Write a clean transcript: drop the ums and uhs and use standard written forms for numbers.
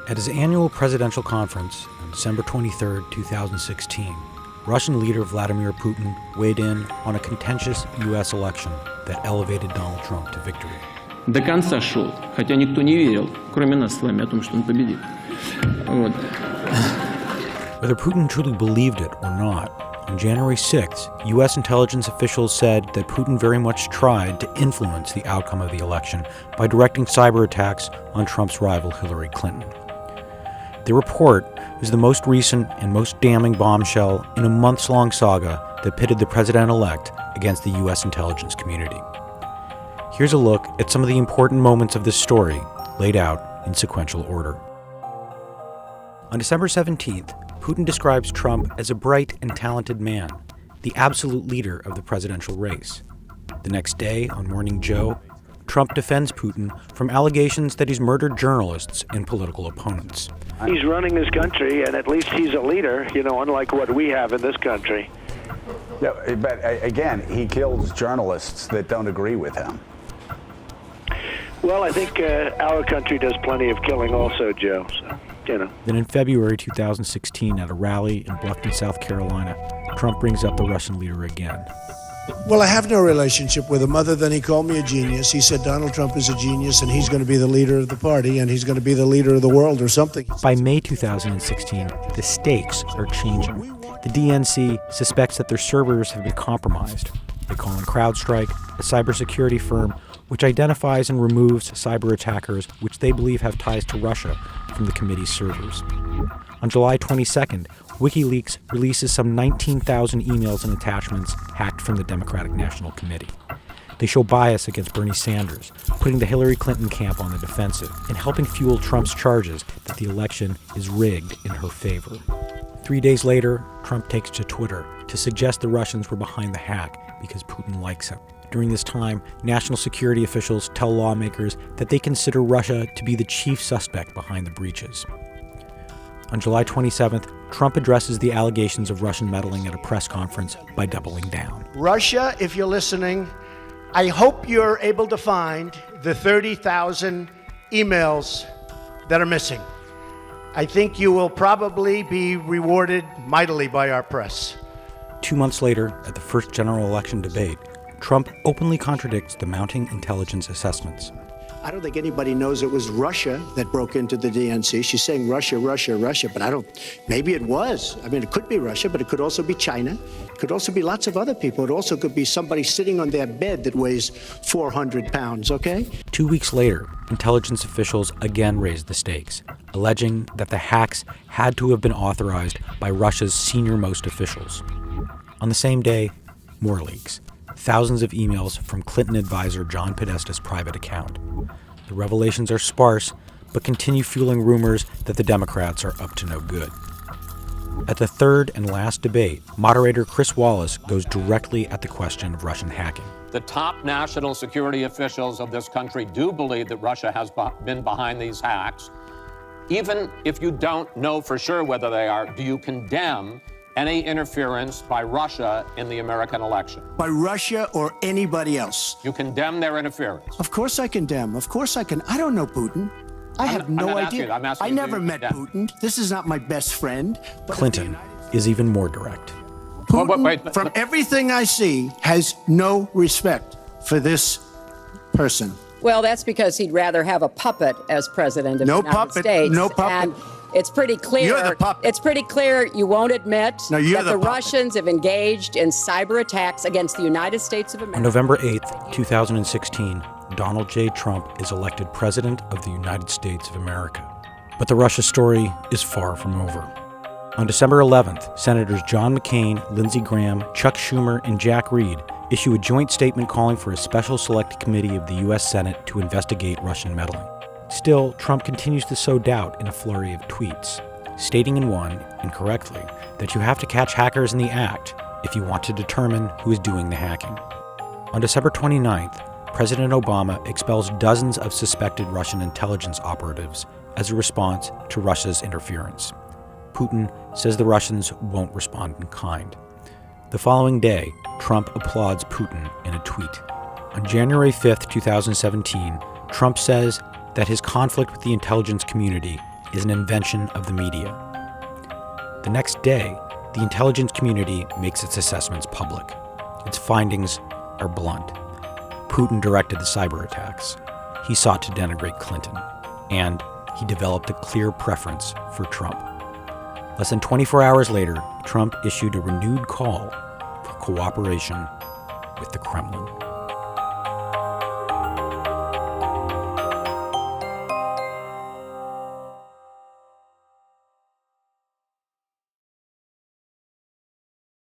At his annual presidential conference on December 23, 2016, Russian leader Vladimir Putin weighed in on a contentious U.S. election that elevated Donald Trump to victory. До конца шел, хотя никто не верил, кроме нас с вами, о том, что он победит. Вот. Whether Putin truly believed it or not, on January 6th, U.S. intelligence officials said that Putin very much tried to influence the outcome of the election by directing cyber attacks on Trump's rival Hillary Clinton. The report is the most recent and most damning bombshell in a months-long saga that pitted the president-elect against the U.S. intelligence community. Here's a look at some of the important moments of this story, laid out in sequential order. On December 17th, Putin describes Trump as a bright and talented man, the absolute leader of the presidential race. The next day, on Morning Joe, Trump defends Putin from allegations that he's murdered journalists and political opponents. He's running his country, and at least he's a leader, unlike what we have in this country. Yeah, but again, he kills journalists that don't agree with him. Well, I think our country does plenty of killing also, Joe, Then in February 2016, at a rally in Bluffton, South Carolina, Trump brings up the Russian leader again. Well, I have no relationship with him other than he called me a genius. He said Donald Trump is a genius and he's going to be the leader of the party and he's going to be the leader of the world or something. By May 2016, the stakes are changing. The DNC suspects that their servers have been compromised. They call in CrowdStrike, a cybersecurity firm which identifies and removes cyber attackers which they believe have ties to Russia from the committee's servers. On July 22nd, WikiLeaks releases some 19,000 emails and attachments hacked from the Democratic National Committee. They show bias against Bernie Sanders, putting the Hillary Clinton camp on the defensive and helping fuel Trump's charges that the election is rigged in her favor. 3 days later, Trump takes to Twitter to suggest the Russians were behind the hack because Putin likes him. During this time, national security officials tell lawmakers that they consider Russia to be the chief suspect behind the breaches. On July 27th, Trump addresses the allegations of Russian meddling at a press conference by doubling down. Russia, if you're listening, I hope you're able to find the 30,000 emails that are missing. I think you will probably be rewarded mightily by our press. 2 months later, at the first general election debate, Trump openly contradicts the mounting intelligence assessments. I don't think anybody knows it was Russia that broke into the DNC. She's saying Russia, Russia, Russia, but maybe it was. I mean, it could be Russia, but it could also be China. It could also be lots of other people. It also could be somebody sitting on their bed that weighs 400 pounds, okay? 2 weeks later, intelligence officials again raised the stakes, alleging that the hacks had to have been authorized by Russia's senior-most officials. On the same day, more leaks. Thousands of emails from Clinton advisor John Podesta's private account. The revelations are sparse, but continue fueling rumors that the Democrats are up to no good. At the third and last debate, moderator Chris Wallace goes directly at the question of Russian hacking. The top national security officials of this country do believe that Russia has been behind these hacks. Even if you don't know for sure whether they are, do you condemn any interference by Russia in the American election? By Russia or anybody else? You condemn their interference? Of course I condemn. Of course I can. I don't know Putin. I have no idea. I never met Putin. This is not my best friend. Clinton is even more direct. Putin, from everything I see, has no respect for this person. Well, that's because he'd rather have a puppet as president of the United States. No puppet. And it's pretty clear. You're the puppet. It's pretty clear you won't admit that the puppet. Russians have engaged in cyber attacks against the United States of America. On November 8th, 2016, Donald J. Trump is elected President of the United States of America. But the Russia story is far from over. On December 11th, Senators John McCain, Lindsey Graham, Chuck Schumer, and Jack Reed issue a joint statement calling for a special select committee of the U.S. Senate to investigate Russian meddling. Still, Trump continues to sow doubt in a flurry of tweets, stating in one, incorrectly, that you have to catch hackers in the act if you want to determine who is doing the hacking. On December 29th, President Obama expels dozens of suspected Russian intelligence operatives as a response to Russia's interference. Putin says the Russians won't respond in kind. The following day, Trump applauds Putin in a tweet. On January 5th, 2017, Trump says that his conflict with the intelligence community is an invention of the media. The next day, the intelligence community makes its assessments public. Its findings are blunt. Putin directed the cyber attacks. He sought to denigrate Clinton. And he developed a clear preference for Trump. Less than 24 hours later, Trump issued a renewed call for cooperation with the Kremlin.